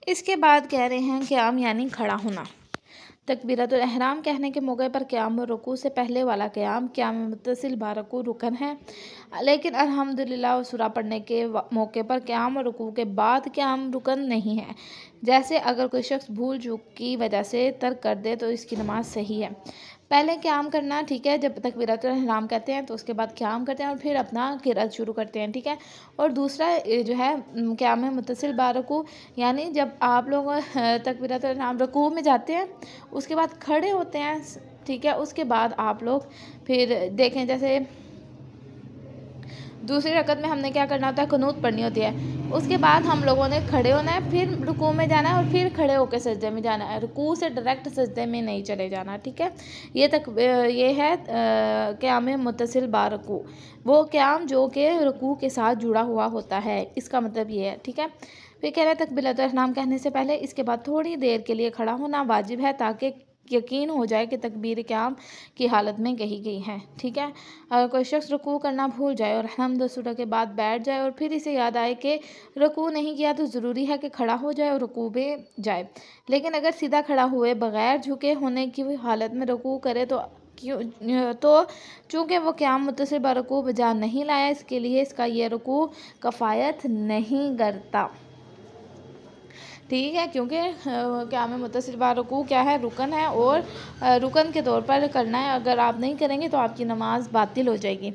اس کے بعد کہہ رہے ہیں قیام یعنی کھڑا ہونا۔ تکبیرۃ الاحرام کہنے کے موقع پر قیام اور رکوع سے پہلے والا قیام متصل با رکن ہے، لیکن الحمدللہ اور سورہ پڑھنے کے موقع پر قیام اور رکوع کے بعد قیام رکن نہیں ہے۔ جیسے اگر کوئی شخص بھول چوک کی وجہ سے ترک کر دے تو اس کی نماز صحیح ہے۔ پہلے قیام کرنا، ٹھیک ہے، جب تکبیرۃ الاحرام کہتے ہیں تو اس کے بعد قیام کرتے ہیں اور پھر اپنا قرات شروع کرتے ہیں، ٹھیک ہے۔ اور دوسرا جو ہے قیام متصل با رکوع، یعنی جب آپ لوگ تکبیرۃ الاحرام رکوع میں جاتے ہیں اس کے بعد کھڑے ہوتے ہیں، ٹھیک ہے، اس کے بعد آپ لوگ پھر دیکھیں جیسے دوسری رکعت میں ہم نے کیا کرنا ہوتا ہے، قنوت پڑھنی ہوتی ہے، اس کے بعد ہم لوگوں نے کھڑے ہونا ہے، پھر رکوع میں جانا ہے اور پھر کھڑے ہو کے سجدے میں جانا ہے، رکوع سے ڈائریکٹ سجدے میں نہیں چلے جانا، ٹھیک ہے۔ یہ ہے قیام متصل با رکوع، وہ قیام جو کہ رکوع کے ساتھ جڑا ہوا ہوتا ہے، اس کا مطلب یہ ہے، ٹھیک ہے۔ پھر کہہ رہے ہیں تکبیرۃ الاحرام کہنے سے پہلے اس کے بعد تھوڑی دیر کے لیے کھڑا ہونا واجب ہے تاکہ یقین ہو جائے کہ تکبیر قیام کی حالت میں کہی گئی ہے، ٹھیک ہے۔ اگر کوئی شخص رکوع کرنا بھول جائے اور حمد و سورہ کے بعد بیٹھ جائے اور پھر اسے یاد آئے کہ رکوع نہیں کیا تو ضروری ہے کہ کھڑا ہو جائے اور رکوع میں جائے، لیکن اگر سیدھا کھڑا ہوئے بغیر جھکے ہونے کی حالت میں رکوع کرے تو چونکہ وہ قیام متصل با رکوع بجا نہیں لایا، اس کے لیے اس کا یہ رکوع کفایت نہیں کرتا، ٹھیک ہے، کیونکہ قیام متصل با رکوع کیا ہے، رکن ہے، اور رکن کے طور پر کرنا ہے، اگر آپ نہیں کریں گے تو آپ کی نماز باطل ہو جائے گی۔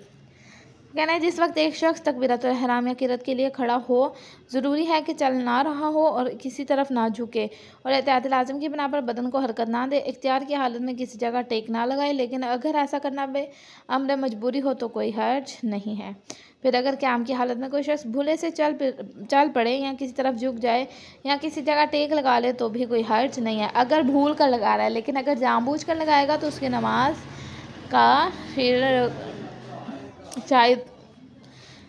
کہنا ہے جس وقت ایک شخص تکبیرۃ الاحرام یا قرات کے لیے کھڑا ہو، ضروری ہے کہ چل نہ رہا ہو اور کسی طرف نہ جھکے اور احتیاط لازم کی بنا پر بدن کو حرکت نہ دے، اختیار کی حالت میں کسی جگہ ٹیک نہ لگائے، لیکن اگر ایسا کرنا بے امر مجبوری ہو تو کوئی حرج نہیں ہے۔ پھر اگر قیام کی حالت میں کوئی شخص بھولے سے چل پڑے یا کسی طرف جھک جائے یا کسی جگہ ٹیک لگا لے تو بھی کوئی حرج نہیں ہے، اگر بھول کر لگا رہا ہے، لیکن اگر جان بوجھ کر لگائے گا تو اس کی نماز کا پھر شاید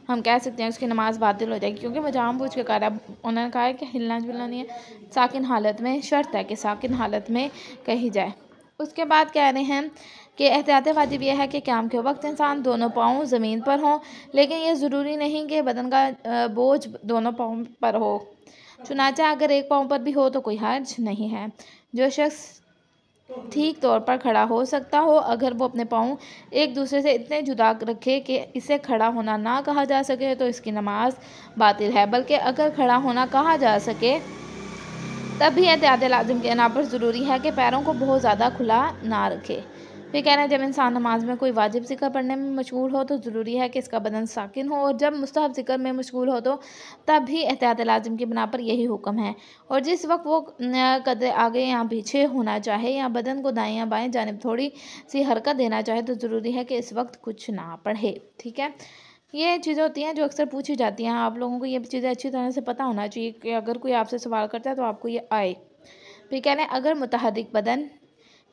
ہم کہہ سکتے ہیں اس کی نماز باطل ہو جائے گی، کیونکہ وہ جان بوجھ کے کر رہا ہے۔ انہوں نے کہا ہے کہ ہلنا جلنا نہیں ہے، ساکن حالت میں شرط ہے کہ ساکن حالت میں کہی جائے۔ اس کے بعد کہہ رہے ہیں کہ احتیاط واجب یہ ہے کہ قیام کے وقت انسان دونوں پاؤں زمین پر ہوں، لیکن یہ ضروری نہیں کہ بدن کا بوجھ دونوں پاؤں پر ہو، چنانچہ اگر ایک پاؤں پر بھی ہو تو کوئی حرج نہیں ہے۔ جو شخص ٹھیک طور پر کھڑا ہو سکتا ہو، اگر وہ اپنے پاؤں ایک دوسرے سے اتنے جدا رکھے کہ اسے کھڑا ہونا نہ کہا جا سکے تو اس کی نماز باطل ہے، بلکہ اگر کھڑا ہونا کہا جا سکے تب بھی احتیاط لازم کے نام پر ضروری ہے کہ پیروں کو بہت زیادہ کھلا نہ رکھے۔ پھر کہنا ہے جب انسان نماز میں کوئی واجب ذکر پڑھنے میں مشغول ہو تو ضروری ہے کہ اس کا بدن ساکن ہو، اور جب مستحب ذکر میں مشغول ہو تو تب بھی احتیاط لازم کی بنا پر یہی حکم ہے، اور جس وقت وہ قدرے آگے یا پیچھے ہونا چاہے یا بدن کو دائیں یا بائیں جانب تھوڑی سی حرکت دینا چاہے تو ضروری ہے کہ اس وقت کچھ نہ پڑھے، ٹھیک ہے۔ یہ چیزیں ہوتی ہیں جو اکثر پوچھی جاتی ہیں، آپ لوگوں کو یہ چیزیں اچھی طرح سے پتہ ہونا چاہیے کہ اگر کوئی آپ سے سوال کرتا ہے تو آپ کو یہ آئے۔ پھر کہنا ہے اگر متحرک بدن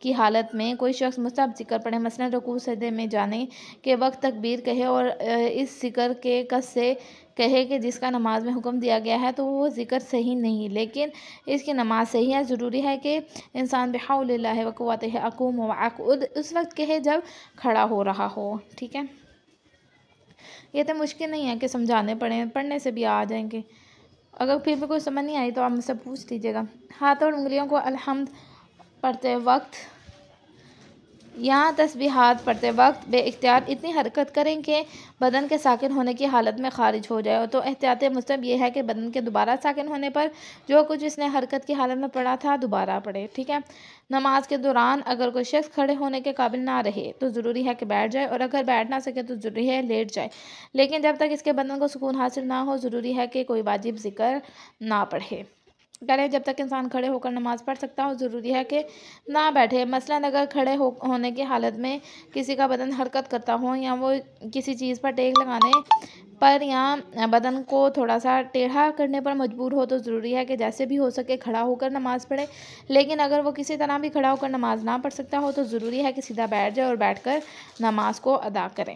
کی حالت میں کوئی شخص مستحب ذکر پڑھے، مثلا رکوع سجدے میں جانے کے وقت تکبیر کہے اور اس ذکر کے کس سے کہے کہ جس کا نماز میں حکم دیا گیا ہے تو وہ ذکر صحیح نہیں، لیکن اس کی نماز صحیح ہے، ضروری ہے کہ انسان بحول اللہ و قوتہ اقوم واقعد اس وقت کہے جب کھڑا ہو رہا ہو، ٹھیک ہے۔ یہ تو مشکل نہیں ہے کہ سمجھانے پڑھنے سے بھی آ جائیں گے، اگر پھر بھی کوئی سمجھ نہیں آئی تو آپ مجھ سے پوچھ لیجیے گا۔ ہاتھ اور انگلیوں کو الحمد پڑھتے وقت یا تسبیحات پڑھتے وقت بے اختیار اتنی حرکت کریں کہ بدن کے ساکن ہونے کی حالت میں خارج ہو جائے، تو احتیاط مستحب یہ ہے کہ بدن کے دوبارہ ساکن ہونے پر جو کچھ اس نے حرکت کی حالت میں پڑھا تھا دوبارہ پڑھے، ٹھیک ہے۔ نماز کے دوران اگر کوئی شخص کھڑے ہونے کے قابل نہ رہے تو ضروری ہے کہ بیٹھ جائے، اور اگر بیٹھ نہ سکے تو ضروری ہے لیٹ جائے، لیکن جب تک اس کے بدن کو سکون حاصل نہ ہو ضروری ہے کہ کوئی واجب ذکر نہ پڑھے۔ کہہ رہے ہیں جب تک انسان کھڑے ہو کر نماز پڑھ سکتا ہو ضروری ہے کہ نہ بیٹھے، مثلاً اگر کھڑے ہونے کی حالت میں کسی کا بدن حرکت کرتا ہو یا وہ کسی چیز پر ٹیک لگانے پر یا بدن کو تھوڑا سا ٹیڑھا کرنے پر مجبور ہو تو ضروری ہے کہ جیسے بھی ہو سکے کھڑا ہو کر نماز پڑھے، لیکن اگر وہ کسی طرح بھی کھڑا ہو کر نماز نہ پڑھ سکتا ہو تو ضروری ہے کہ سیدھا بیٹھ جائے اور بیٹھ کر نماز کو ادا کرے۔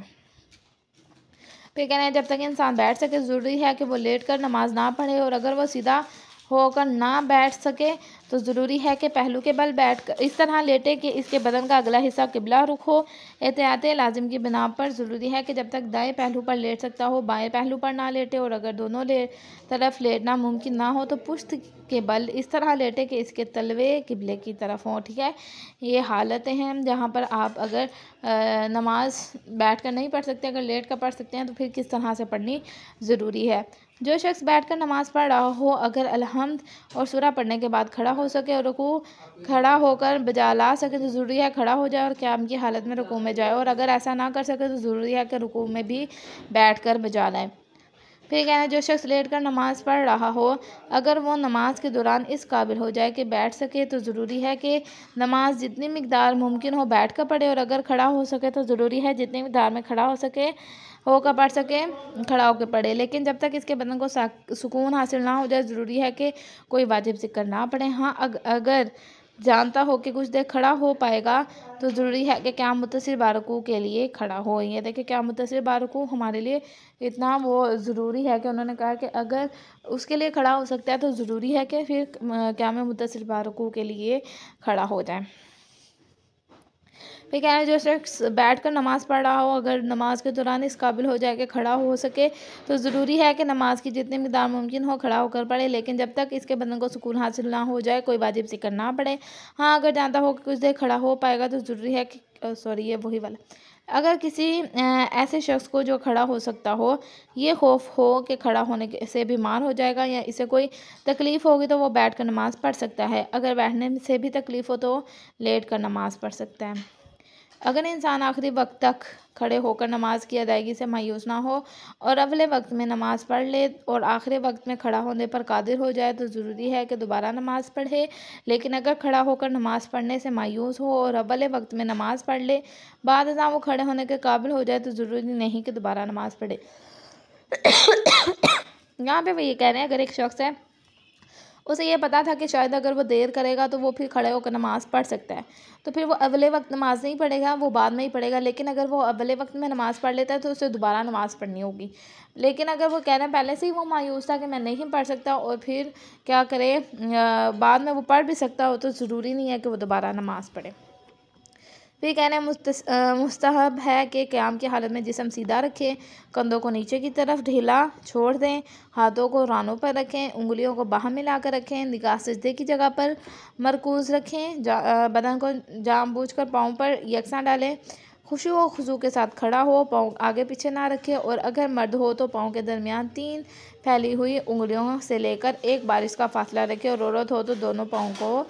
پھر کہنا ہے جب تک انسان بیٹھ سکے ضروری ہے کہ وہ لیٹ کر نماز نہ پڑھے، اور اگر وہ سیدھا ہو کر نہ بیٹھ سکے تو ضروری ہے کہ پہلو کے بل بیٹھ کر اس طرح لیٹے کہ اس کے بدن کا اگلا حصہ قبلہ رخ ہو۔ احتیاط لازم کی بنا پر ضروری ہے کہ جب تک دائیں پہلو پر لیٹ سکتا ہو بائیں پہلو پر نہ لیٹے، اور اگر دونوں طرف لیٹنا ممکن نہ ہو تو پشت کے بل اس طرح لیٹے کہ اس کے تلوے قبلے کی طرف ہوں۔ ٹھیک ہے، یہ حالتیں ہیں جہاں پر آپ اگر نماز بیٹھ کر نہیں پڑھ سکتے، اگر لیٹ کر پڑھ سکتے ہیں تو پھر کس طرح سے پڑھنی ضروری ہے۔ جو شخص بیٹھ کر نماز پڑھ رہا ہو اگر الحمد اور سورہ پڑھنے کے بعد کھڑا ہو سکے اور رکوع کھڑا ہو کر بجا لا سکے تو ضروری ہے کھڑا ہو جائے اور قیام کی حالت میں رکوع میں جائے، اور اگر ایسا نہ کر سکے تو ضروری ہے کہ رکوع میں بھی بیٹھ کر بجا لائے۔ پھر کہنا ہے جو شخص لیٹ کر نماز پڑھ رہا ہو اگر وہ نماز کے دوران اس قابل ہو جائے کہ بیٹھ سکے تو ضروری ہے کہ نماز جتنی مقدار ممکن ہو بیٹھ کر پڑھے، اور اگر کھڑا ہو سکے تو ضروری ہے جتنی مقدار میں کھڑا ہو کر پڑھ سکے کھڑا ہو کے پڑھے، لیکن جب تک اس کے بدن کو سکون حاصل نہ ہو جائے ضروری ہے کہ کوئی واجب ذکر نہ پڑھے۔ ہاں اگر جانتا ہو کہ کچھ دیر کھڑا ہو پائے گا تو ضروری ہے کہ قیام متصل برکوع کے لیے کھڑا ہو۔ یہ دیکھیں قیام متصل برکوع ہمارے لیے اتنا وہ ضروری ہے کہ انہوں نے کہا کہ اگر اس کے لیے کھڑا ہو سکتا ہے تو ضروری ہے کہ پھر قیام متصل برکوع کے لیے کھڑا ہو جائے۔ پھر کہنا ہے جو شخص بیٹھ کر نماز پڑھ رہا ہو اگر نماز کے دوران اس قابل ہو جائے کہ کھڑا ہو سکے تو ضروری ہے کہ نماز کی جتنی مقدار ممکن ہو کھڑا ہو کر پڑھے، لیکن جب تک اس کے بدن کو سکون حاصل نہ ہو جائے کوئی واجب ذکر نہ پڑھے۔ ہاں اگر جانتا ہو کہ کچھ دیر کھڑا ہو پائے گا تو ضروری ہے کہ اگر کسی ایسے شخص کو جو کھڑا ہو سکتا ہو یہ خوف ہو کہ کھڑا ہونے سے بیمار ہو جائے گا یا اسے کوئی تکلیف ہوگی تو وہ بیٹھ کر نماز پڑھ سکتا ہے، اگر بیٹھنے سے بھی تکلیف ہو تو لیٹ کر نماز پڑھ سکتا ہے۔ اگر انسان آخری وقت تک کھڑے ہو کر نماز کی ادائیگی سے مایوس نہ ہو اور اول وقت میں نماز پڑھ لے اور آخری وقت میں کھڑا ہونے پر قادر ہو جائے تو ضروری ہے کہ دوبارہ نماز پڑھے، لیکن اگر کھڑا ہو کر نماز پڑھنے سے مایوس ہو اور اول وقت میں نماز پڑھ لے بعد ازاں وہ کھڑے ہونے کے قابل ہو جائے تو ضروری نہیں کہ دوبارہ نماز پڑھے۔ یہاں پہ وہ یہ کہہ رہے ہیں اگر ایک شخص ہے اسے یہ پتا تھا کہ شاید اگر وہ دیر کرے گا تو وہ پھر کھڑے ہو کر نماز پڑھ سکتا ہے تو پھر وہ اول وقت نماز نہیں پڑھے گا، وہ بعد میں ہی پڑھے گا، لیکن اگر وہ اول وقت میں نماز پڑھ لیتا ہے تو اسے دوبارہ نماز پڑھنی ہوگی۔ لیکن اگر وہ کہہ رہے ہیں پہلے سے ہی وہ مایوس تھا کہ میں نہیں پڑھ سکتا اور پھر کیا کرے بعد میں وہ پڑھ بھی سکتا ہو تو ضروری نہیں ہے کہ وہ دوبارہ نماز پڑھے۔ پھر کہنا ہے مستحب ہے کہ قیام کی حالت میں جسم سیدھا رکھیں، کندھوں کو نیچے کی طرف ڈھیلا چھوڑ دیں، ہاتھوں کو رانوں پر رکھیں، انگلیوں کو باہم ملا کر رکھیں، نگاہ سجدے کی جگہ پر مرکوز رکھیں، بدن کو جان بوجھ کر پاؤں پر یکساں ڈالیں، خشوع و خضوع کے ساتھ کھڑا ہو، پاؤں آگے پیچھے نہ رکھے، اور اگر مرد ہو تو پاؤں کے درمیان 3 پھیلی ہوئی انگلیوں سے لے کر 1 بارش کا فاصلہ رکھے، اور عورت ہو تو دونوں پاؤں کو